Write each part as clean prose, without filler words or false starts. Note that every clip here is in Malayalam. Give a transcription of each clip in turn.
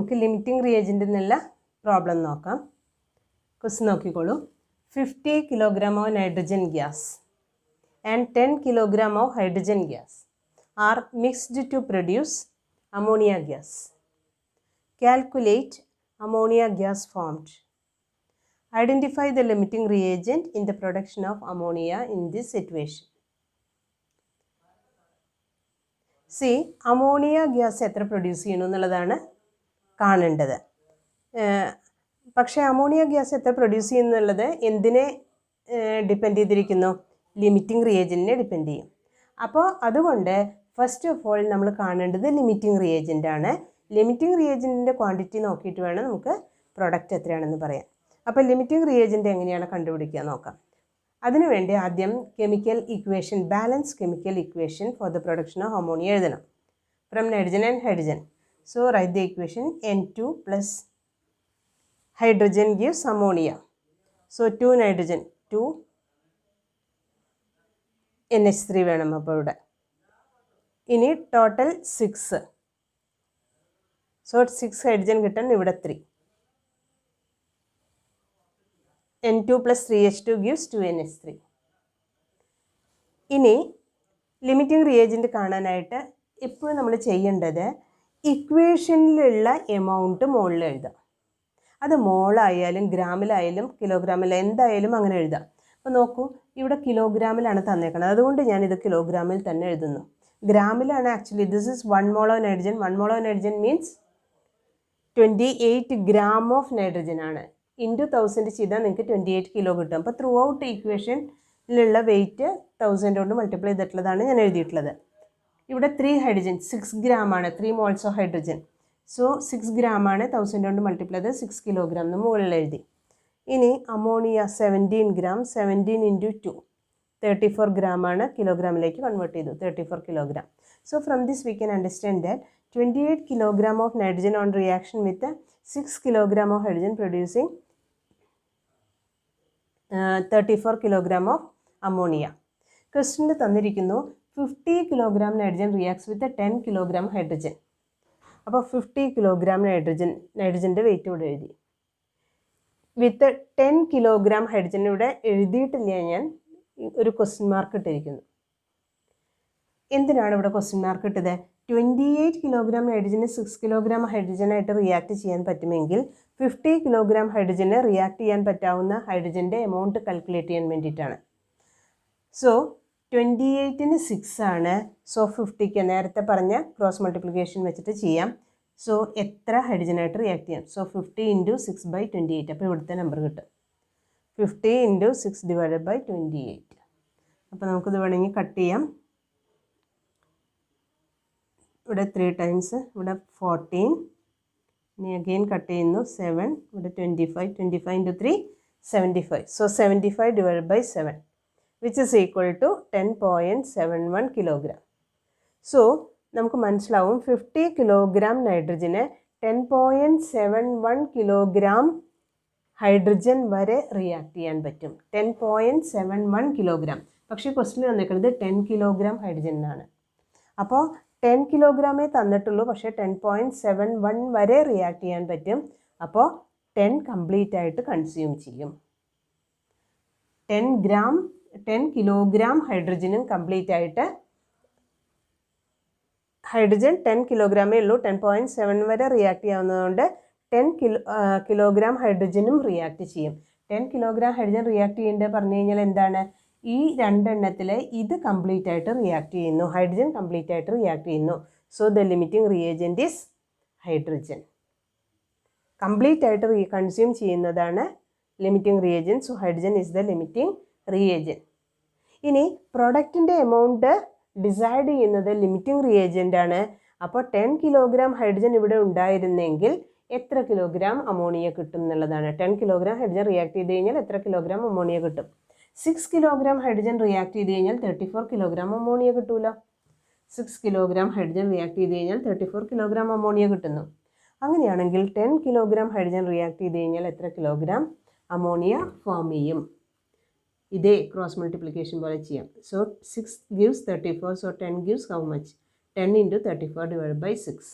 നമുക്ക് ലിമിറ്റിംഗ് റിയേജൻറ്റിൽ നിന്നുള്ള പ്രോബ്ലം നോക്കാം. ക്വസ്റ്റ്യൻ നോക്കിക്കോളൂ. 50 kilogram of nitrogen gas and 10 kilogram of hydrogen gas are mixed to produce ammonia gas. Calculate ammonia gas formed. Identify the limiting reagent in the production of ammonia in this situation. See, ammonia gas എത്ര പ്രൊഡ്യൂസ് ചെയ്യണം എന്നുള്ളതാണ് കാണേണ്ടത്. പക്ഷേ അമോണിയ ഗ്യാസ് എത്ര പ്രൊഡ്യൂസ് ചെയ്യുന്നുള്ളത് എന്തിനെ ഡിപ്പെൻഡ് ചെയ്തിരിക്കുന്നു? ലിമിറ്റിംഗ് റിയേജൻറ്റിനെ ഡിപ്പെൻഡ് ചെയ്യും. അപ്പോൾ അതുകൊണ്ട് ഫസ്റ്റ് ഓഫ് ഓൾ നമ്മൾ കാണേണ്ടത് ലിമിറ്റിംഗ് റിയേജൻ്റ് ആണ്. ലിമിറ്റിംഗ് റിയേജൻറ്റിൻ്റെ ക്വാണ്ടിറ്റി നോക്കിയിട്ട് വേണം നമുക്ക് പ്രൊഡക്റ്റ് എത്രയാണെന്ന് പറയാം. അപ്പോൾ ലിമിറ്റിംഗ് റിയേജൻറ്റ് എങ്ങനെയാണ് കണ്ടുപിടിക്കുക നോക്കാം. അതിനുവേണ്ടി ആദ്യം chemical equation, balance chemical equation for the production of ammonia എഴുതണം from nitrogen and hydrogen. So write the equation N2 plus hydrogen gives ammonia. So 2 nitrogen, 2 NH3 വേണം അപ്പോൾ ഇവിടെ. ഇനി ടോട്ടൽ 6. സോ 6 ഹൈഡ്രജൻ കിട്ടാൻ ഇവിടെ 3. N2 plus 3H2 gives 2 NH3. ഇനി ലിമിറ്റിംഗ് റിയേജൻറ്റ് കാണാനായിട്ട് എപ്പോഴും നമ്മൾ ചെയ്യേണ്ടത് ഇക്വേഷനിലുള്ള എമൗണ്ട് മുകളിൽ എഴുതാം. അത് മോളായാലും ഗ്രാമിലായാലും കിലോഗ്രാമിലായാലും എന്തായാലും അങ്ങനെ എഴുതാം. അപ്പോൾ നോക്കൂ, ഇവിടെ കിലോഗ്രാമിലാണ് തന്നേക്കുന്നത്, അതുകൊണ്ട് ഞാനിത് കിലോഗ്രാമിൽ തന്നെ എഴുതുന്നു. ഗ്രാമിലാണ് actually. This is 1 mole of nitrogen. 1 mole of nitrogen means 28 gram of nitrogen ആണ്. ഇൻറ്റു 1000 ചെയ്താൽ നിങ്ങൾക്ക് 28 കിലോ കിട്ടും. അപ്പോൾ ത്രൂ ഔട്ട് ഇക്വേഷനിലുള്ള വെയിറ്റ് 1000 കൊണ്ട് മൾട്ടിപ്ലൈ ചെയ്തിട്ടുള്ളതാണ് ഞാൻ എഴുതിയിട്ടുള്ളത്. ഇവിടെ 3 ഹൈഡ്രജൻ 6 gram ആണ്, 3 moles of hydrogen. So 6 gram ആണ്, 1000 കൊണ്ട് മൾട്ടിപ്ലൈ ചെയ്ത് 6 kilogram എന്ന് മുകളിൽ എഴുതി. ഇനി അമോണിയ 17 gram, 17 into 2 34 gram ആണ്, കിലോഗ്രാമിലേക്ക് കൺവേർട്ട് ചെയ്തു, 34 kilogram. So from this we can understand that 28 kilogram of nitrogen on reaction with 6 kilogram of hydrogen producing 34 kilogram of ammonia. ക്വസ്റ്റ്യനിൽ തന്നിരിക്കുന്നു 50 kilogram നൈട്രജൻ റിയാക്ട്സ് വിത്ത് 10 kilogram ഹൈഡ്രജൻ. അപ്പോൾ 50 kilogram നൈട്രജൻ്റെ വെയിറ്റ് ഇവിടെ എഴുതി. വിത്ത് 10 kilogram ഹൈഡ്രജൻ ഇവിടെ എഴുതിയിട്ടില്ല, ഞാൻ ഒരു ക്വസ്റ്റ്യൻ മാർക്ക് ഇട്ടിരിക്കുന്നു. എന്തിനാണ് ഇവിടെ ക്വസ്റ്റ്യൻ മാർക്ക് ഇട്ടത്? 28 kilogram നൈട്രജന് 6 kilogram ഹൈഡ്രജനായിട്ട് റിയാക്ട് ചെയ്യാൻ പറ്റുമെങ്കിൽ 50 kilogram ഹൈഡ്രജന് റിയാക്ട് ചെയ്യാൻ പറ്റാവുന്ന ഹൈഡ്രജൻ്റെ എമൗണ്ട് കാൽക്കുലേറ്റ് ചെയ്യാൻ വേണ്ടിയിട്ടാണ്. സോ 28ന് 6 ആണ്. സോ 50ക്ക് നേരത്തെ പറഞ്ഞ ക്രോസ് മൾട്ടിപ്ലിക്കേഷൻ വെച്ചിട്ട് ചെയ്യാം. സോ എത്ര ഹൈഡ്രജനായിട്ട് റിയാക്ട് ചെയ്യാം? So 50 into 6/28. അപ്പോൾ ഇവിടുത്തെ നമ്പർ കിട്ടും 50 into 6 divided by 28. അപ്പോൾ നമുക്കിത് വേണമെങ്കിൽ കട്ട് ചെയ്യാം. ഇവിടെ 3 times, ഇവിടെ 14, ഇനി അഗെയിൻ കട്ട് ചെയ്യുന്നു 7, ഇവിടെ 25, 25 into 3 75. So 75 divided by 7 which is equal to 10.71 kilogram. So നമുക്ക് മനസ്സിലാവും 50 kilogram നൈട്രജന് 10.71 kilogram ഹൈഡ്രജൻ വരെ റിയാക്ട് ചെയ്യാൻ പറ്റും. 10.71 kilogram. പക്ഷേ ക്വസ്റ്റ്യൻ തന്നിരിക്കുന്നത് 10 kilogram ഹൈഡ്രജൻ എന്നാണ്. അപ്പോൾ 10 kilogram തന്നിട്ടുള്ളൂ, പക്ഷേ 10.71 വരെ റിയാക്ട് ചെയ്യാൻ പറ്റും. അപ്പോൾ 10 കംപ്ലീറ്റ് ആയിട്ട് കൺസ്യൂം ചെയ്യും. 10 kilogram ഹൈഡ്രജനും കംപ്ലീറ്റ് ആയിട്ട്, ഹൈഡ്രജൻ 10 kilogram ഉള്ളൂ, 10.7 വരെ റിയാക്ട് ചെയ്യാവുന്നതുകൊണ്ട് 10 kilogram ഹൈഡ്രജനും റിയാക്ട് ചെയ്യും. 10 kilogram ഹൈഡ്രജൻ റിയാക്ട് ചെയ്യേണ്ടത് പറഞ്ഞു കഴിഞ്ഞാൽ എന്താണ്? ഈ രണ്ടെണ്ണത്തിൽ ഇത് കംപ്ലീറ്റ് ആയിട്ട് റിയാക്ട് ചെയ്യുന്നു, ഹൈഡ്രജൻ കംപ്ലീറ്റ് ആയിട്ട് റിയാക്ട് ചെയ്യുന്നു. So the limiting reagent is hydrogen. Complete ആയിട്ട് കൺസ്യൂം ചെയ്യുന്നതാണ് limiting reagent. So hydrogen is the limiting reagent. ഇനി പ്രൊഡക്റ്റിൻ്റെ എമൗണ്ട് ഡിസൈഡ് ചെയ്യുന്നത് ലിമിറ്റിംഗ് റിയേജൻ്റ് ആണ്. അപ്പോൾ 10 kilogram ഹൈഡ്രജൻ ഇവിടെ ഉണ്ടായിരുന്നെങ്കിൽ എത്ര കിലോഗ്രാം അമോണിയ കിട്ടും എന്നുള്ളതാണ്. 10 kilogram ഹൈഡ്രജൻ റിയാക്ട് ചെയ്ത് കഴിഞ്ഞാൽ എത്ര കിലോഗ്രാം അമോണിയ കിട്ടും? 6 kilogram ഹൈഡ്രജൻ റിയാക്ട് ചെയ്ത് കഴിഞ്ഞാൽ 34 kilogram അമോണിയ കിട്ടൂല. 6 kilogram ഹൈഡ്രജൻ റിയാക്ട് ചെയ്ത് കഴിഞ്ഞാൽ 34 kilogram അമോണിയ കിട്ടുന്നു. അങ്ങനെയാണെങ്കിൽ 10 kilogram ഹൈഡ്രജൻ റിയാക്ട് ചെയ്ത് കഴിഞ്ഞാൽ എത്ര കിലോഗ്രാം അമോണിയ ഫോം ചെയ്യും? ഇതേ ക്രോസ് മൾട്ടിപ്ലിക്കേഷൻ പോലെ ചെയ്യാം. So 6 gives 34. So 10 gives how much? 10 into 34 divided by 6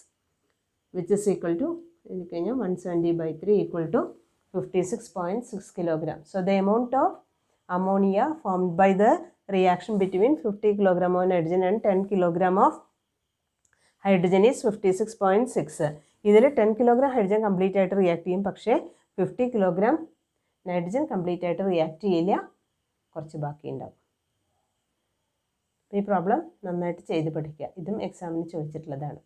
which is equal to 170/3 equal to 56.6 kilogram. So the amount of ammonia formed by the reaction between 50 kilogram of nitrogen and 10 kilogram of hydrogen is 56.6. ഇതിൽ 10 കിലോഗ്രാം ഹൈഡ്രജൻ കംപ്ലീറ്റ് ആയിട്ട് റിയാക്ട് ചെയ്യും, പക്ഷേ 50 കിലോഗ്രാം നൈട്രജൻ കംപ്ലീറ്റ് ആയിട്ട് റിയാക്ട് ചെയ്യില്ല, കുറച്ച് ബാക്കി ഉണ്ടാവും. ഈ പ്രോബ്ലം നന്നായിട്ട് ചെയ്ത് പഠിക്കുക. ഇതും എക്സാമിന് ചോദിച്ചിട്ടുള്ളതാണ്.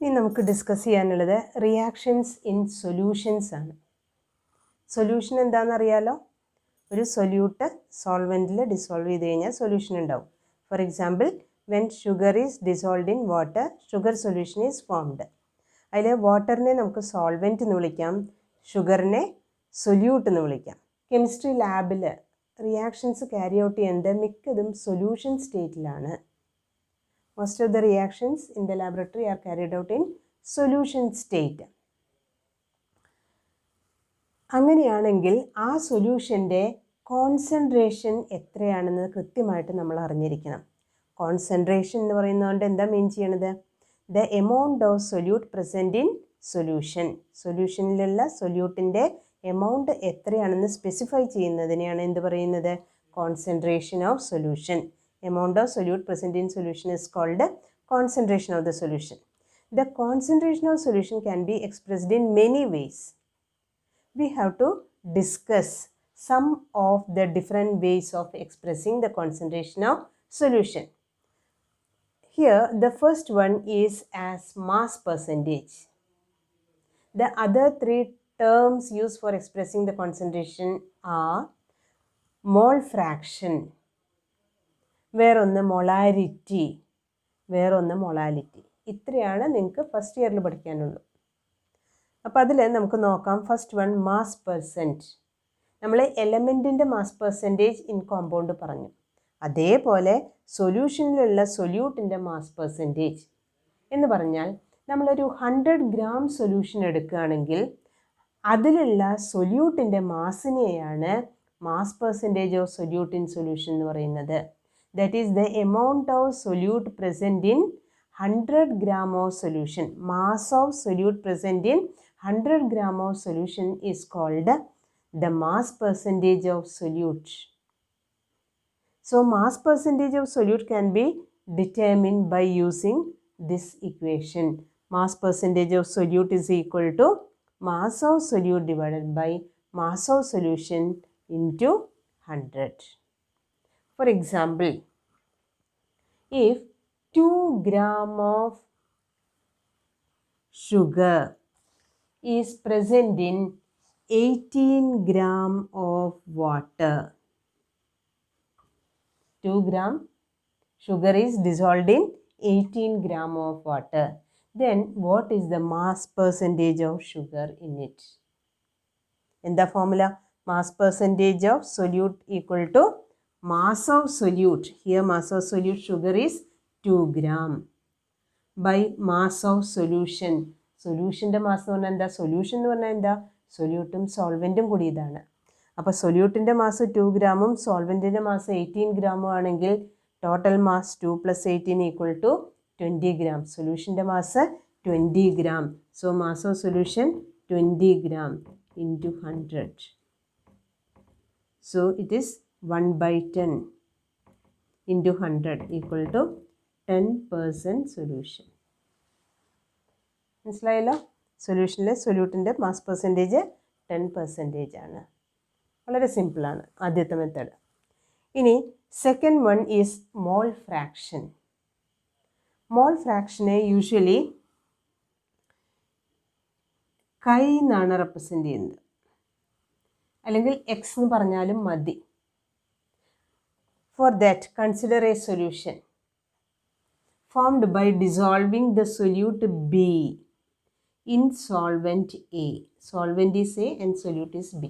ഇനി നമുക്ക് ഡിസ്കസ് ചെയ്യാനുള്ളത് റിയാക്ഷൻസ് ഇൻ സൊല്യൂഷൻസ് ആണ്. സൊല്യൂഷൻ എന്താണെന്നറിയാലോ? ഒരു സൊല്യൂട്ട് സോൾവെൻറ്റിൽ ഡിസോൾവ് ചെയ്ത് കഴിഞ്ഞാൽ സൊല്യൂഷൻ ഉണ്ടാവും. For example, when sugar is dissolved in water, sugar solution is formed. അതിൽ വാട്ടറിനെ നമുക്ക് സോൾവെൻറ്റ് എന്ന് വിളിക്കാം, ഷുഗറിനെ സൊല്യൂട്ട് എന്ന് വിളിക്കാം. കെമിസ്ട്രി ലാബിൽ റിയാക്ഷൻസ് ക്യാരി ഔട്ട് ചെയ്യുന്നത് മിക്കതും സൊല്യൂഷൻ സ്റ്റേറ്റിലാണ്. Most of the reactions in the laboratory are carried out in solution state. അങ്ങനെയാണെങ്കിൽ ആ സൊല്യൂഷൻ്റെ കോൺസെൻട്രേഷൻ എത്രയാണെന്ന് കൃത്യമായിട്ട് നമ്മൾ അറിഞ്ഞിരിക്കണം. കോൺസെൻട്രേഷൻ എന്ന് പറയുന്നതുകൊണ്ട് എന്താ മീൻ ചെയ്യണത്? The amount of solute present in solution. സൊല്യൂഷനിലുള്ള സൊല്യൂട്ടിൻ്റെ എമൗണ്ട് എത്രയാണെന്ന് സ്പെസിഫൈ ചെയ്യുന്നതിനെയാണ് എന്ത് പറയുന്നത്? Concentration of solution. Amount of solute present in solution is called concentration of the solution. The concentration of solution can be expressed in many ways. We have to discuss some of the different ways of expressing the concentration of solution. Here the first one is as mass percentage. The other three terms used for expressing the concentration are mole fraction, വേറൊന്ന് molarity, വേറൊന്ന് molality. ഇത്രയാണ് നിങ്ങൾക്ക് ഫസ്റ്റ് ഇയറിൽ പഠിക്കാനുള്ളൂ. അപ്പോൾ അതിൽ നമുക്ക് നോക്കാം. First one, mass percent. നമ്മൾ എലമെൻറ്റിൻ്റെ മാസ് പെർസെൻറ്റേജ് ഇൻ കോമ്പൗണ്ട് പറഞ്ഞു, അതേപോലെ സൊല്യൂഷനിലുള്ള സൊല്യൂട്ടിൻ്റെ മാസ് പെർസെൻറ്റേജ് എന്ന് പറഞ്ഞാൽ നമ്മളൊരു 100 ഗ്രാം സൊല്യൂഷൻ എടുക്കുകയാണെങ്കിൽ അതിലുള്ള സൊല്യൂട്ടിൻ്റെ മാസിനെയാണ് mass percentage of solute in solution എന്ന് പറയുന്നത്. That is the amount of solute present in 100 gram of solution. Mass of solute present in 100 gram of solution is called the mass percentage of solute. So mass percentage of solute can be determined by using this equation. Mass percentage of solute is equal to mass of solute divided by mass of solution into 100. For example, if 2 gram of sugar is present in 18 gram of water. 2 gram sugar is dissolved in 18 gram of water. Then what is the mass percentage of sugar in it? In the formula, mass percentage of solute equal to mass of solute. Here mass of solute sugar is 2 gram by mass of solution. സൊല്യൂഷൻ്റെ മാസ് എന്ന് പറഞ്ഞാൽ എന്താ? സൊല്യൂഷൻ എന്ന് പറഞ്ഞാൽ എന്താ? സൊല്യൂട്ടും സോൾവെൻറ്റും കൂടി ഇതാണ്. അപ്പോൾ സൊല്യൂട്ടിൻ്റെ മാസ് 2 ഗ്രാമും സോൾവെൻറ്റിൻ്റെ മാസ് 18 ഗ്രാമും ആണെങ്കിൽ total mass 2 + 18 equal to 20 gram. സൊല്യൂഷൻ്റെ mass 20 gram. So mass of solution 20 gram into 100. So it is 1/10 into 100 equal to 10% solution. മനസ്സിലായല്ലോ? സൊല്യൂഷനിലെ സൊല്യൂട്ടിൻ്റെ മാസ് പെർസെൻറ്റേജ് 10% ആണ്. വളരെ സിമ്പിളാണ് ആദ്യത്തെ മെത്തേഡ്. ഇനി second one is mole fraction. Mole ഫ്രാക്ഷനെ യൂഷ്വലി കൈ എന്നാണ് റെപ്രസെൻ്റ് ചെയ്യുന്നത്, അല്ലെങ്കിൽ എക്സ് എന്ന് പറഞ്ഞാലും മതി. For that consider a solution formed by dissolving the solute B in solvent A. Solvent is A and solute is B.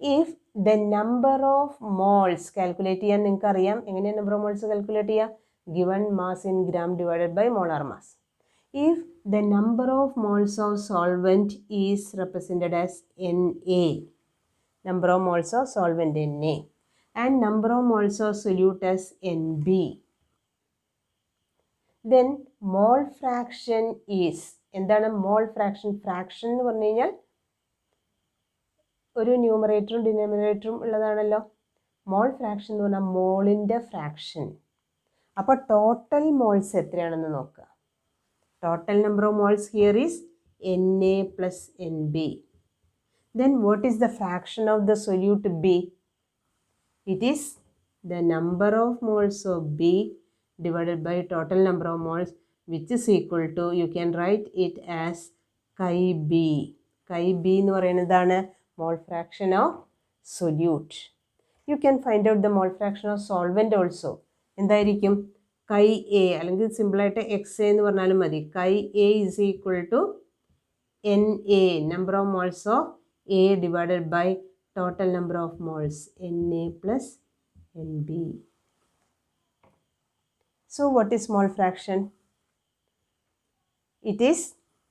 If the number of moles, calculate ചെയ്യാൻ നിങ്ങൾക്ക് അറിയാം എങ്ങനെയാണ് number of moles calculate ചെയ്യുക? Given mass in gram divided by molar mass. If the number of moles of solvent is represented as Na, number of moles of solvent Na, and number of moles of solute as Nb, then mole fraction is എന്താണ് മോൾ ഫ്രാക്ഷൻ? ഫ്രാക്ഷൻ എന്ന് പറഞ്ഞു കഴിഞ്ഞാൽ ഒരു ന്യൂമറേറ്ററും ഡിനോമിനേറ്ററും ഉള്ളതാണല്ലോ. മോൾ ഫ്രാക്ഷൻ എന്ന് പറഞ്ഞാൽ മോളിൻ്റെ ഫ്രാക്ഷൻ. അപ്പോൾ ടോട്ടൽ മോൾസ് എത്രയാണെന്ന് നോക്കുക. Total number of moles here is Na plus Nb. Then what is the fraction of the solute B? It is the number of moles of B divided by total number of moles, which is equal to, you can write it as chi B. Chi B എന്ന് പറയുന്നതാണ് mole fraction of solute. You can find out the mole fraction of solvent also. എന്തായിരിക്കും? chi A അല്ലെങ്കിൽ സിമ്പിളായിട്ട് XA എന്ന് പറഞ്ഞാലും മതി. chi A is equal to Na, number of moles of A divided by total number of moles, Na plus Nb. So what is mole fraction? It is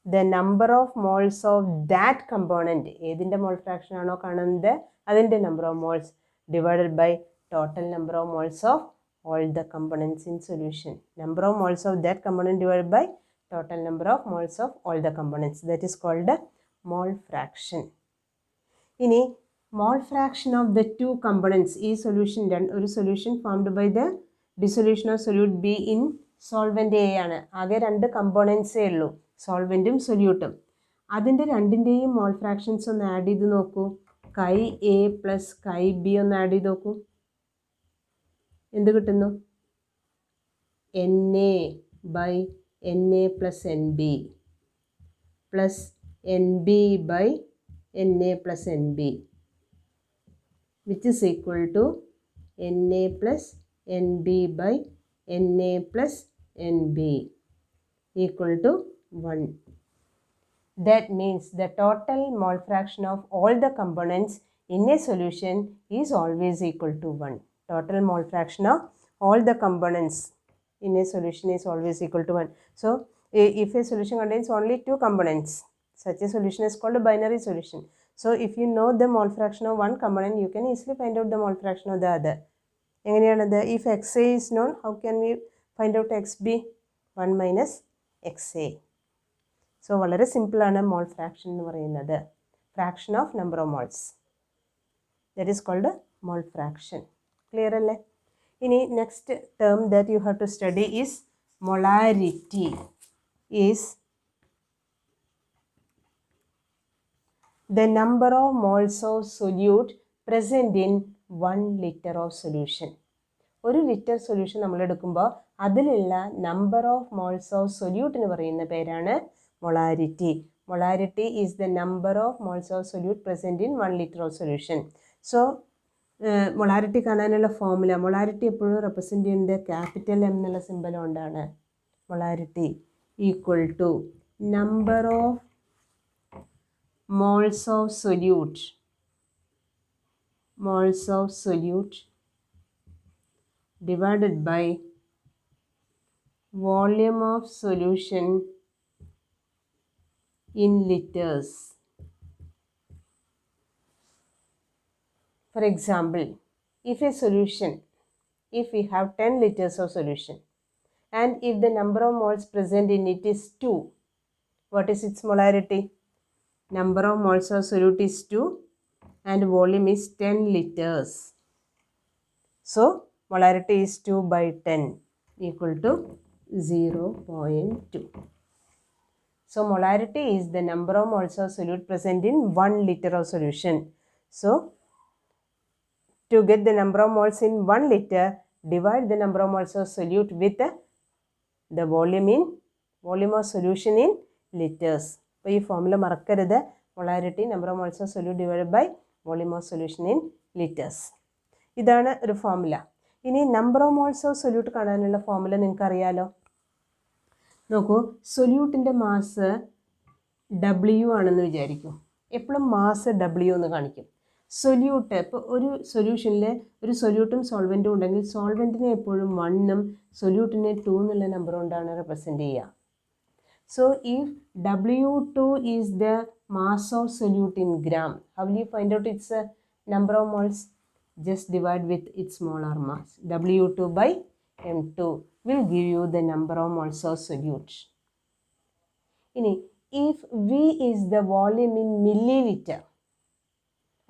the number of moles of that component. ഏതിൻ്റെ mole fraction ആണോ കാണുന്നത് അതിൻ്റെ number of moles divided by total number of moles of all the components in solution. Number of moles of that component divided by total number of moles of all the components. That is called a mole fraction. ഇനി mole fraction of the two components ഈ സൊല്യൂഷൻ ഒരു solution formed by the dissolution of solute B in solvent A ആണ്. ആകെ രണ്ട് കമ്പോണൻസേ ഉള്ളൂ, സോൾവെൻറ്റും സൊല്യൂട്ടും. അതിൻ്റെ രണ്ടിൻ്റെയും മോൾ ഫ്രാക്ഷൻസ് ഒന്ന് ആഡ് ചെയ്ത് നോക്കൂ. chi A plus chi B ഒന്ന് ആഡ് ചെയ്ത് നോക്കൂ. എന്ത് കിട്ടുന്നു? Na by Na plus Nb plus Nb by Na plus Nb, which is equal to Na plus Nb by Na plus Nb equal to 1. That means the total mole fraction of all the components in a solution is always equal to 1. Total mole fraction of all the components in a solution is always equal to 1. So if a solution contains only two components, such a solution is called a binary solution. So if you know the mole fraction of one component, you can easily find out the mole fraction of the other. എങ്ങനെയാണത്? If XA is known, how can we find out XB? 1 minus XA. So വളരെ സിമ്പിളാണ് മോൾ ഫ്രാക്ഷൻ എന്ന് പറയുന്നത്. Fraction of number of moles, that is called mole fraction. Clear അല്ലേ? ഇനി next term that you have to study is molarity. Is the number of moles of solute present in 1 liter of solution. ഒരു ലിറ്റർ സൊല്യൂഷൻ നമ്മൾ എടുക്കുമ്പോൾ അതിലുള്ള number of moles of solute എന്ന് പറയുന്ന പേരാണ് molarity. Molarity is the number of moles of solute present in 1 litre of solution. So molarity കാണാനുള്ള ഫോർമുല, മൊളാരിറ്റി എപ്പോഴും റെപ്രസെൻറ്റ് ചെയ്യുന്നത് ക്യാപിറ്റൽ എം എന്നുള്ള സിമ്പൽ കൊണ്ടാണ്. Molarity equal to number of moles of solute divided by volume of solution in liters. For example, if we have 10 liters of solution and if the number of moles present in it is 2, what is its molarity? Number of moles of solute is 2 and volume is 10 liters. So molarity is 2 by 10 equal to 0.2. So molarity is the number of moles of solute present in 1 liter of solution. So to get the number of moles in 1 liter, divide the number of moles of solute with the volume of solution in liters. അപ്പോൾ ഈ ഫോർമുല മറക്കരുത്. Molarity number of moles of solute divided by volume of solution in litres. ഇതാണ് ഒരു ഫോർമുല. ഇനി number of moles of solute കാണാനുള്ള ഫോർമുല നിങ്ങൾക്ക് അറിയാലോ. നോക്കൂ, സൊല്യൂട്ടിൻ്റെ മാസ് W ആണെന്ന് വിചാരിക്കും. എപ്പോഴും മാസ് W എന്ന് കാണിക്കും. സൊല്യൂട്ട് ഇപ്പോൾ ഒരു സൊല്യൂഷനിൽ ഒരു സൊല്യൂട്ടും സോൾവെൻറ്റും ഉണ്ടെങ്കിൽ സോൾവെൻറ്റിനെ എപ്പോഴും 1 സൊല്യൂട്ടിനെ 2 എന്നുള്ള നമ്പർ കൊണ്ടാണ് റെപ്രസെൻറ്റ് ചെയ്യുക. So if W2 is the mass of solute in gram, how will you find out its number of moles? Just divide with its molar mass. W2 by M2 will give you the number of moles of solute. ഇനി if V is the volume in milliliter,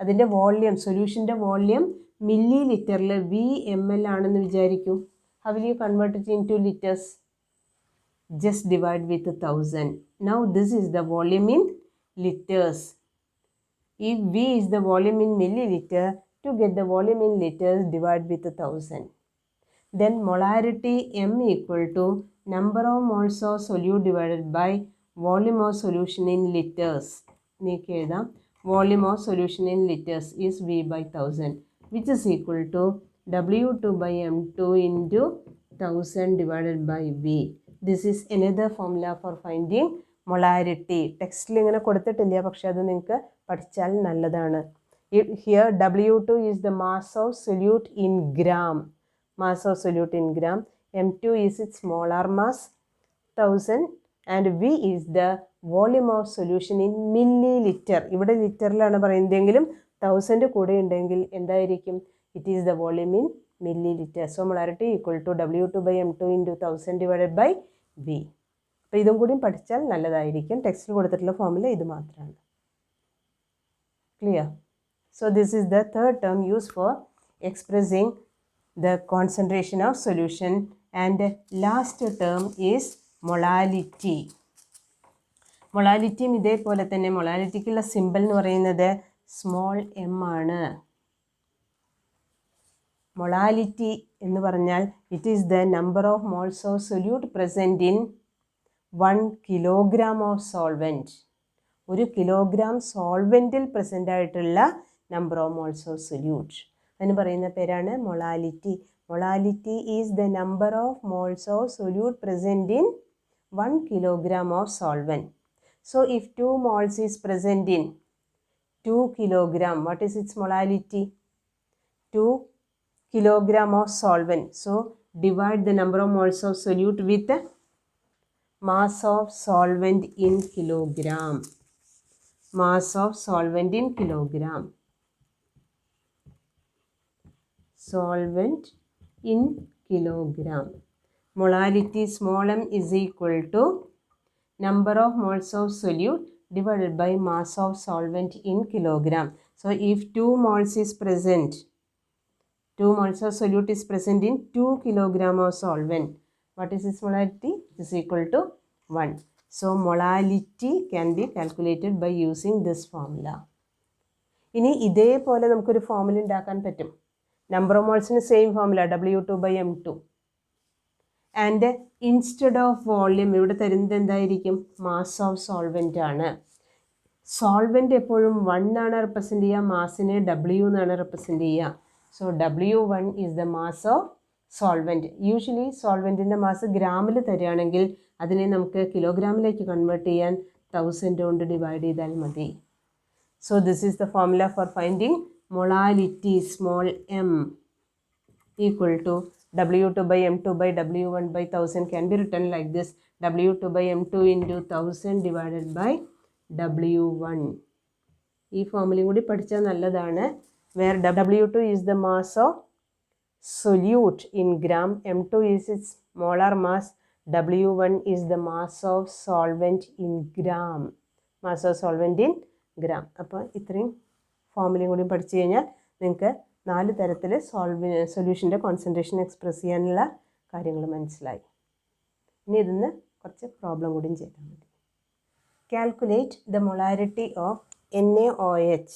അതിൻ്റെ വോള്യം, സൊല്യൂഷൻ്റെ വോള്യം മില്ലി ലിറ്ററിൽ VmL ആണെന്ന് വിചാരിക്കൂ. How will you convert it into liters? Just divide with 1000. Now this is the volume in liters. If V is the volume in milliliter, to get the volume in liters, divide with 1000. Then molarity M equal to number of moles of solute divided by volume of solution in liters. നിങ്ങൾക്ക് എഴുതാം, volume of solution in liters is V by 1000, which is equal to W2 by M2 into 1000 divided by V. This is another formula for finding molarity. ടെക്സ്റ്റിൽ ഇങ്ങനെ കൊടുത്തിട്ടില്ല, പക്ഷെ അത് നിങ്ങൾക്ക് പഠിച്ചാൽ നല്ലതാണ്. Here W2 is the mass of solute in gram. Mass of solute in gram. M2 is its molar mass 1000 and V is the volume of solution in milliliter. ഇവിടെ ലിറ്ററിലാണ് പറയുന്നതെങ്കിലും 1000 കൂടെ ഉണ്ടെങ്കിൽ എന്തായിരിക്കും? It is the volume in milliliter. So molarity equal to W2 by M2 into 1000 divided by V. അപ്പോൾ ഇതും കൂടി പഠിച്ചാൽ നല്ലതായിരിക്കും. ടെക്സ്റ്റിൽ കൊടുത്തിട്ടുള്ള ഫോർമുല ഇത് മാത്രമാണ്. Clear? So this is the third term used for expressing the concentration of solution, and last term is molality. മൊളാലിറ്റിയും ഇതേപോലെ തന്നെ, മൊളാലിറ്റിക്കുള്ള സിമ്പിൾ എന്ന് പറയുന്നത് സ്മോൾ എം ആണ്. മൊളാലിറ്റി എന്ന് പറഞ്ഞാൽ it is the number of moles of solute present in 1 kilogram of solvent. 1 kilogram സോൾവെൻറ്റിൽ പ്രസൻ്റ് ആയിട്ടുള്ള number of moles of solute, അതിന് പറയുന്ന പേരാണ് molality. Molality is the number of moles of solute present in 1 kilogram of solvent. So if 2 moles is present in 2 kilogram, what is its molality? 2 kilogram of solvent. So divide the number of moles of solute with the mass of solvent in kilogram. Mass of solvent in kilogram. Solvent in kilogram. Molality small m is equal to number of moles of solute divided by mass of solvent in kilogram. So if 2 moles is present, 2 moles of solute is present in 2 kilogram of solvent, what is its molality? It is equal to 1. So molality can be calculated by using this formula. ഇനി ഇതേപോലെ നമുക്കൊരു ഫോർമുല ഉണ്ടാക്കാൻ പറ്റും. നമ്പർ ഓഫ് മോൾസിന് same formula W2 by M2. And instead of volume ഇവിടെ തരുന്നത് എന്തായിരിക്കും? മാസ് ഓഫ് സോൾവെൻ്റ് ആണ്. സോൾവെൻ്റ് എപ്പോഴും 1 ആണ് റെപ്രസെൻ്റ് ചെയ്യുക, മാസിനെ W എന്നാണ് റെപ്രസെൻ്റ് ചെയ്യുക. So W1 is the mass of solvent. Usually സോൾവെൻറ്റിൻ്റെ മാസ് ഗ്രാമിൽ തരികയാണെങ്കിൽ അതിനെ നമുക്ക് കിലോഗ്രാമിലേക്ക് കൺവേർട്ട് ചെയ്യാൻ 1000 കൊണ്ട് ഡിവൈഡ് ചെയ്താൽ മതി. So this is the formula for finding molality small m equal to W2 by M2 by W1 by 1000 can be written like this. W2 by M2 into 1000 divided by W1. ഈ ഫോർമുലയും കൂടി പഠിച്ചാൽ നല്ലതാണ്. Where W2 is the mass of solute in gram, M2 is its molar mass, W1 is the mass of solvent in gram. Mass of solvent in gram. അപ്പോൾ ഇത്രയും ഫോർമുലയും കൂടി പഠിച്ചു കഴിഞ്ഞാൽ നിങ്ങൾക്ക് 4 തരത്തിൽ സൊല്യൂഷൻ്റെ കോൺസെൻട്രേഷൻ എക്സ്പ്രസ് ചെയ്യാനുള്ള കാര്യങ്ങൾ മനസ്സിലായി. ഇനി ഇതിന്ന് കുറച്ച് പ്രോബ്ലം കൂടിയും ചെയ്താൽ മതി. Calculate the molarity of NaOH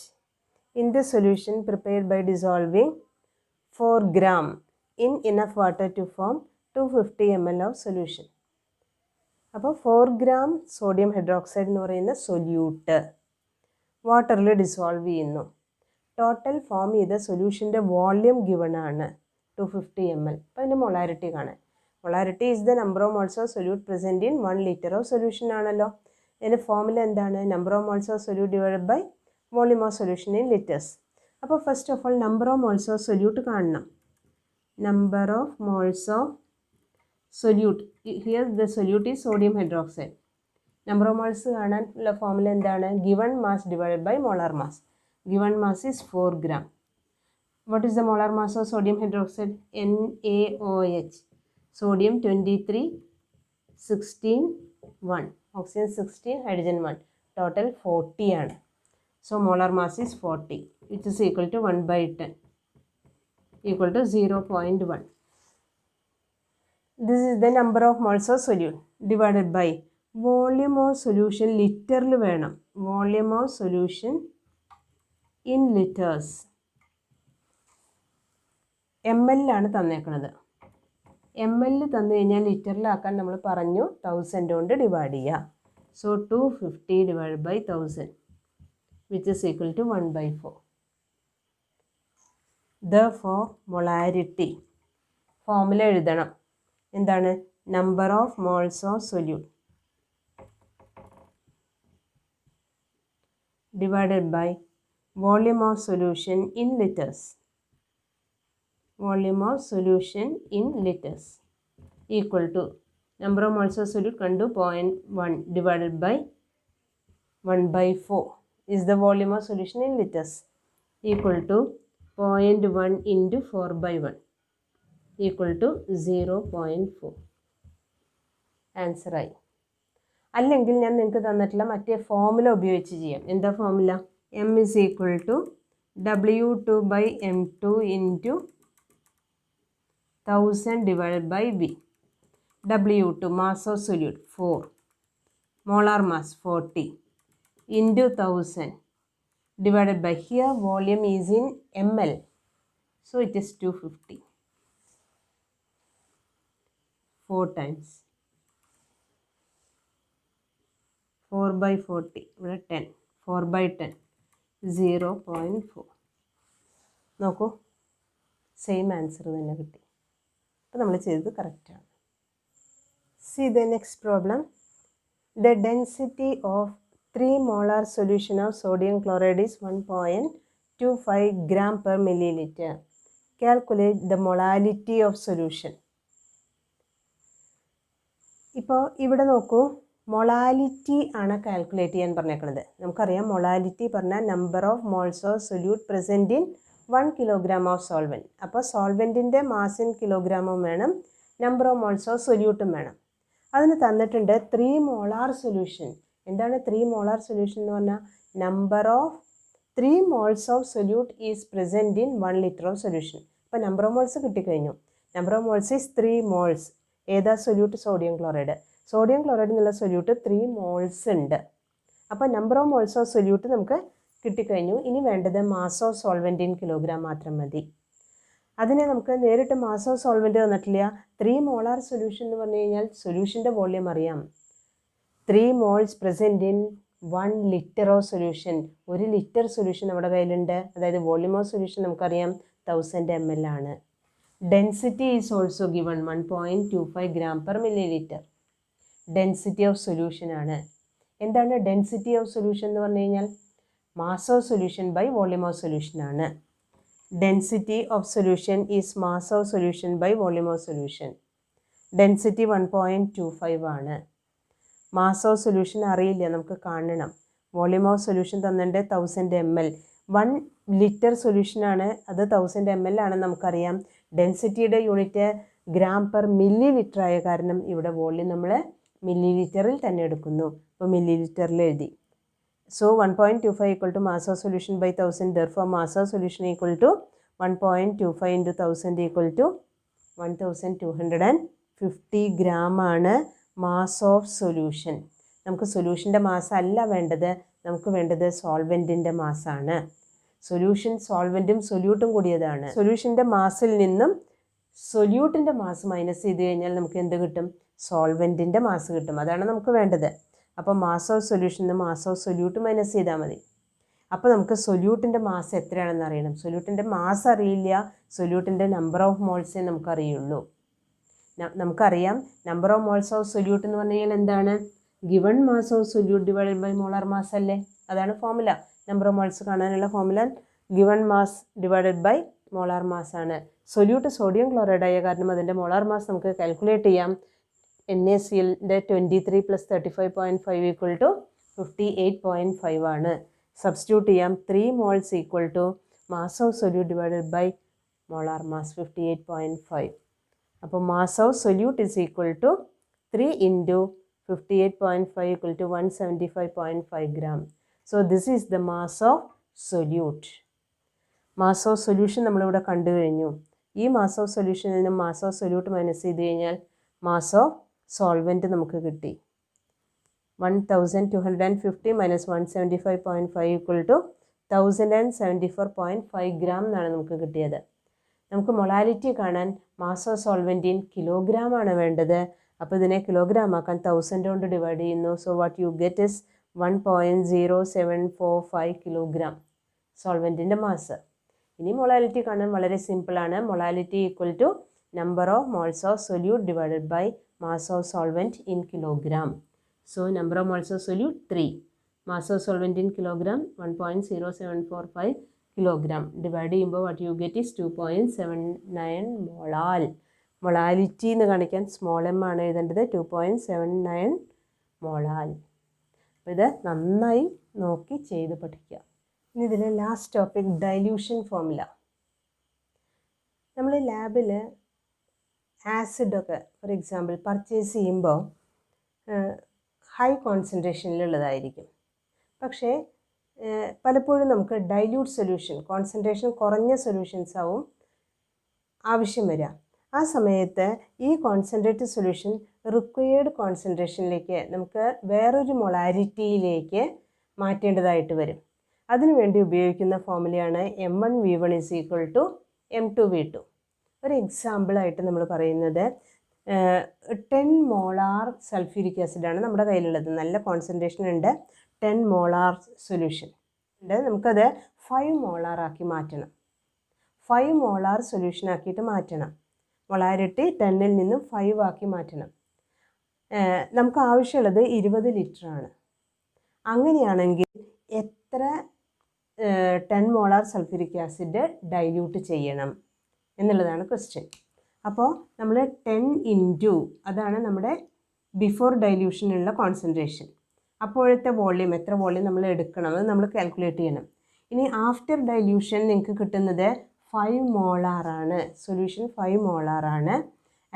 in the solution prepared by dissolving 4 gram in enough water to form 250 ml of solution. അപ്പോൾ 4 gram സോഡിയം ഹൈഡ്രോക്സൈഡ് എന്ന് പറയുന്ന സൊല്യൂട്ട് വാട്ടറിൽ ഡിസോൾവ് ചെയ്യുന്നു. ടോട്ടൽ ഫോം ചെയ്ത സൊല്യൂഷൻ്റെ വോള്യൂം ഗിവൺ ആണ് 250 ml. അപ്പോൾ അതിൻ്റെ മൊളാരിറ്റി കാണാൻ. Molarity is the number of moles of solute present in 1 liter of solution ആണല്ലോ. അതിൻ്റെ ഫോമുല എന്താണ്? Number of moles of solute divided by volume of solution in liters. അപ്പോൾ first of all number of moles of solute കാണണം. Number of moles of solute, here the solute is sodium hydroxide. Number of moles കാണാൻ ഉള്ള ഫോമുല എന്താണ്? Given mass divided by molar mass. Given mass is 4 gram. What is the molar mass of sodium hydroxide? NaOH. Sodium 23, 16, 1. oxygen 16, hydrogen 1. Total 40 ആണ്. So molar mass is 40, which is equal to 1/10, equal to 0.1. This is the number of moles of solute divided by volume of solution ലിറ്ററിൽ വേണം. Volume of solution in liters. ml ആണ് തന്നേക്കുന്നത്. ml തന്നു കഴിഞ്ഞാൽ ലിറ്ററിലാക്കാൻ നമ്മൾ പറഞ്ഞു 1000 കൊണ്ട് ഡിവൈഡ് ചെയ്യുക. So 250 divided by 1000, which is equal to 1/4. Therefore molarity formula എഴുതണം. എന്താണ്? Number of moles of solute divided by volume of solution in litres. Volume of solution in litres equal to number of moles of solute കണ്ടു 0.1 divided by 1/4 is the volume of solution in liters, equal to 0.1 into 4/1 equal to 0.4. Answer ആയി. അല്ലെങ്കിൽ ഞാൻ നിങ്ങൾക്ക് തന്നിട്ടുള്ള മറ്റേ ഫോർമുല ഉപയോഗിച്ച് ചെയ്യാം. എന്താ formula? m is equal to W2/m2 into 1000 divided by V. W2 mass of solute 4, molar mass 40 into 1000 divided by, here volume is in ml, so it is 250. 4 times 4/40, 10, 4/10, 0.4. നോക്കൂ, സെയിം ആൻസർ തന്നെ കിട്ടി. അപ്പോൾ നമ്മൾ ചെയ്തത് കറക്റ്റാണ്. See the next problem. The density of 3 molar solution of sodium chloride is 1.25 gram per milliliter. Calculate the molality of solution. ഇപ്പോൾ ഇവിടെ നോക്കൂ, മൊളാലിറ്റി ആണ് കാൽക്കുലേറ്റ് ചെയ്യാൻ പറഞ്ഞേക്കുന്നത്. നമുക്കറിയാം മൊളാലിറ്റി പറഞ്ഞാൽ number of moles of solute present in 1 kilogram of solvent. അപ്പോൾ സോൾവെൻറ്റിൻ്റെ മാസ് ഇൻ കിലോഗ്രാമും വേണം, നമ്പർ ഓഫ് മോൾസ് ഓഫ് സൊല്യൂട്ടും വേണം. അതിന് തന്നിട്ടുണ്ട് 3 molar സൊല്യൂഷൻ. എന്താണ് 3 molar സൊല്യൂഷൻ എന്ന് പറഞ്ഞാൽ? Number of 3 moles of solute is present in 1 liter of solution. അപ്പോൾ നമ്പർ ഓഫ് മോൾസ് കിട്ടിക്കഴിഞ്ഞു. Number of moles is 3 moles. ഏതാ solute? Sodium chloride. Sodium chloride എന്നുള്ള സൊല്യൂട്ട് 3 moles ഉണ്ട്. അപ്പോൾ number of moles of solute നമുക്ക് കിട്ടിക്കഴിഞ്ഞു. ഇനി വേണ്ടത് mass of solvent in kilogram മാത്രം മതി. അതിനെ നമുക്ക് നേരിട്ട് മാസ് ഓഫ് സോൾവെൻറ്റ് തന്നിട്ടില്ല. 3 molar സൊല്യൂഷൻ എന്ന് പറഞ്ഞു കഴിഞ്ഞാൽ സൊല്യൂഷൻ്റെ വോള്യം അറിയാം. 3 moles present in 1 liter of solution. 1 litre solution നമ്മുടെ കയ്യിലുണ്ട്. അതായത് വോള്യം ഓഫ് സൊല്യൂഷൻ നമുക്കറിയാം 1000 ml ആണ്. Density is also given 1.25 gram per milliliter. Density of solution ആണ്. എന്താണ് ഡെൻസിറ്റി ഓഫ് സൊല്യൂഷൻ എന്ന് പറഞ്ഞു കഴിഞ്ഞാൽ? Mass of solution by volume of solution ആണ്. Density of solution is mass of solution by volume of solution. Density 1.25 ആണ്. മാസ് ഓഫ് സൊല്യൂഷൻ അറിയില്ല, നമുക്ക് കാണണം. വോള്യം ഓഫ് സൊല്യൂഷൻ തന്നിട്ട് 1000 ml. 1 liter സൊല്യൂഷനാണ്, അത് 1000 ml ആണെന്ന് നമുക്കറിയാം. ഡെൻസിറ്റിയുടെ unit gram per milliliter ആയ കാരണം ഇവിടെ വോള്യം നമ്മൾ മില്ലി ലിറ്ററിൽ തന്നെ എടുക്കുന്നു. അപ്പോൾ മില്ലി ലിറ്ററിൽ എഴുതി. So 1.25 equal to mass of solution by 1000. Therefore mass of solution equal to 1.25 into 1000 equal to 1250 gram ആണ് മാസ് ഓഫ് സൊല്യൂഷൻ. നമുക്ക് സൊല്യൂഷൻ്റെ മാസ് അല്ല വേണ്ടത്, നമുക്ക് വേണ്ടത് സോൾവെൻറ്റിൻ്റെ മാസ്സാണ്. സൊല്യൂഷൻ സോൾവെൻറ്റും സൊല്യൂട്ടും കൂടിയതാണ്. സൊല്യൂഷൻ്റെ മാസിൽ നിന്നും സൊല്യൂട്ടിൻ്റെ മാസ് മൈനസ് ചെയ്ത് കഴിഞ്ഞാൽ നമുക്ക് എന്ത് കിട്ടും? സോൾവെൻറ്റിൻ്റെ മാസ് കിട്ടും. അതാണ് നമുക്ക് വേണ്ടത്. അപ്പോൾ mass of solution mass of solute minus ചെയ്താൽ മതി. അപ്പോൾ നമുക്ക് സൊല്യൂട്ടിൻ്റെ മാസ് എത്രയാണെന്ന് അറിയണം. സൊല്യൂട്ടിൻ്റെ മാസ് അറിയില്ല, സൊല്യൂട്ടിൻ്റെ നമ്പർ ഓഫ് മോൾസേ നമുക്കറിയുള്ളൂ. നമുക്കറിയാം number of moles of solute എന്ന് പറഞ്ഞു കഴിഞ്ഞാൽ എന്താണ്? Given mass of solute divided by molar mass അല്ലേ? അതാണ് ഫോർമുല. നമ്പർ ഓഫ് മോൾസ് കാണാനുള്ള formula given mass divided by molar mass ആണ്. സൊല്യൂട്ട് സോഡിയം ക്ലോറൈഡ് ആയ കാരണം അതിൻ്റെ മോളാർ മാസ് നമുക്ക് കാൽക്കുലേറ്റ് ചെയ്യാം. NaClൻ്റെ 23 + 35.5 ഈക്വൽ ടു 58.5 ആണ്. സബ്സ്റ്റിറ്റ്യൂട്ട് ചെയ്യാം. 3 moles equal to mass of solute divided by molar mass 58.5. അപ്പോൾ mass of solute is equal to 3 × 58.5 equal to 175.5 gram. So this is the mass of solute. Mass of solution നമ്മളിവിടെ കണ്ടു കഴിഞ്ഞു. ഈ മാസ് ഓഫ് സൊല്യൂഷനിൽ നിന്ന് മാസ് ഓഫ് സൊല്യൂട്ട് മൈനസ് ചെയ്ത് കഴിഞ്ഞാൽ മാസ് ഓഫ് സോൾവെൻറ്റ് നമുക്ക് കിട്ടി. 1250 മൈനസ് 175.5 ഈക്വൽ ടു 1074.5 ഗ്രാം എന്നാണ് നമുക്ക് കിട്ടിയത്. നമുക്ക് മൊളാലിറ്റി കാണാൻ mass of solvent in kilogram ആണ് വേണ്ടത്. അപ്പോൾ ഇതിനെ കിലോഗ്രാം ആക്കാൻ 1000 കൊണ്ട് ഡിവൈഡ് ചെയ്യുന്നു. So what you get is 1.0745 kilogram സോൾവെൻറ്റിൻ്റെ മാസ്. ഇനി മൊളാലിറ്റി കാണാൻ വളരെ സിമ്പിളാണ്. Molality equal to number of moles of solute divided by mass of solvent in kilogram. So number of moles of solute 3, mass of solvent in kilogram 1.0745 kilogram. Divide ചെയ്യുമ്പോൾ what you get is 2.79 molal. Molality എന്ന് കാണിക്കാൻ സ്മോൾ എം ആണ് എഴുതേണ്ടത്. 2.79 മൊളാൽ. അപ്പോൾ ഇത് നന്നായി നോക്കി ചെയ്ത് പഠിക്കുക. ഇനി ഇതിലെ ലാസ്റ്റ് ടോപ്പിക് ഡൈല്യൂഷൻ ഫോർമുല. നമ്മൾ ലാബിൽ ആസിഡൊക്കെ ഫോർ എക്സാമ്പിൾ പർച്ചേസ് ചെയ്യുമ്പോൾ ഹൈ കോൺസെൻട്രേഷനിലുള്ളതായിരിക്കും. പക്ഷേ പലപ്പോഴും നമുക്ക് ഡൈല്യൂട്ട് സൊല്യൂഷൻ, കോൺസെൻട്രേഷൻ കുറഞ്ഞ സൊല്യൂഷൻസ് ആവും ആവശ്യം വരിക. ആ സമയത്ത് ഈ കോൺസെൻട്രേറ്റഡ് സൊല്യൂഷൻ റിക്വയേർഡ് കോൺസെൻട്രേഷനിലേക്ക് നമുക്ക് വേറൊരു മൊളാരിറ്റിയിലേക്ക് മാറ്റേണ്ടതായിട്ട് വരും. അതിനുവേണ്ടി ഉപയോഗിക്കുന്ന ഫോർമുലയാണ് M1V1 = M2V2. ഒരു എക്സാമ്പിളായിട്ട് നമ്മൾ പറയുന്നത് 10 മോളാർ സൾഫ്യൂരിക് ആസിഡാണ് നമ്മുടെ കയ്യിലുള്ളത്. നല്ല കോൺസെൻട്രേഷൻ ഉണ്ട്. 10 മോളാർ സൊല്യൂഷൻ ഉണ്ട്. നമുക്കത് 5 മോളാർ ആക്കി മാറ്റണം. 5 മോളാർ സൊല്യൂഷൻ ആക്കിയിട്ട് മാറ്റണം. മൊളാരിറ്റി 10ൽ നിന്നും 5 ആക്കി മാറ്റണം. നമുക്ക് ആവശ്യമുള്ളത് 20 ലിറ്ററാണ്. അങ്ങനെയാണെങ്കിൽ എത്ര 10 മോളാർ സൾഫ്യൂരിക് ആസിഡ് ഡൈല്യൂട്ട് ചെയ്യണം എന്നുള്ളതാണ് ക്വസ്റ്റ്യൻ. അപ്പോൾ നമ്മൾ 10 ഇൻറ്റു അതാണ് നമ്മുടെ ബിഫോർ ഡൈല്യൂഷനുള്ള കോൺസെൻട്രേഷൻ. അപ്പോഴത്തെ വോള്യൂം, എത്ര വോള്യൂം നമ്മൾ എടുക്കണം അത് നമ്മൾ കാൽക്കുലേറ്റ് ചെയ്യണം. ഇനി ആഫ്റ്റർ ഡൈല്യൂഷൻ നിങ്ങൾക്ക് കിട്ടുന്നത് 5 മോളാറാണ്. സൊല്യൂഷൻ 5 മോളാറാണ്.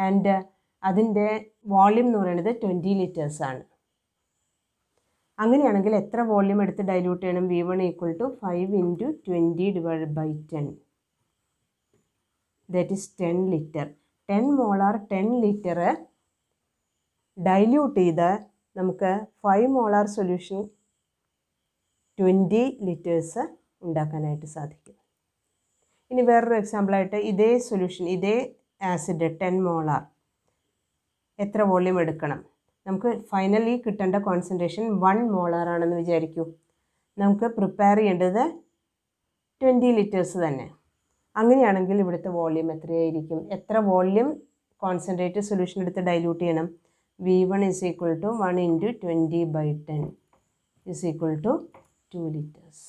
ആൻഡ് അതിൻ്റെ വോള്യൂം എന്ന് പറയുന്നത് 20 ലിറ്റേഴ്സാണ്. അങ്ങനെയാണെങ്കിൽ എത്ര വോള്യൂം എടുത്ത് ഡൈല്യൂട്ട് ചെയ്യണം? V1 = 5 × 20 / 10. That is 10 litre. 10 molar 10 litre dilute ചെയ്ത് നമുക്ക് 5 മോളാർ സൊല്യൂഷൻ 20 ലിറ്റേഴ്സ് ഉണ്ടാക്കാനായിട്ട് സാധിക്കും. ഇനി വേറൊരു എക്സാമ്പിളായിട്ട് ഇതേ സൊല്യൂഷൻ, ഇതേ ആസിഡ് 10 മോളാർ എത്ര വോള്യൂം എടുക്കണം? നമുക്ക് ഫൈനലി കിട്ടേണ്ട കോൺസെൻട്രേഷൻ 1 മോളാർ ആണെന്ന് വിചാരിക്കൂ. നമുക്ക് പ്രിപ്പയർ ചെയ്യേണ്ടത് 20 ലിറ്റേഴ്സ് തന്നെ. അങ്ങനെയാണെങ്കിൽ ഇവിടുത്തെ വോള്യൂം എത്രയായിരിക്കും? എത്ര വോള്യൂം കോൺസെൻട്രേറ്റഡ് സൊല്യൂഷൻ എടുത്ത് ഡൈല്യൂട്ട് ചെയ്യണം? V1 = 1 × 20/10 = 2 liters.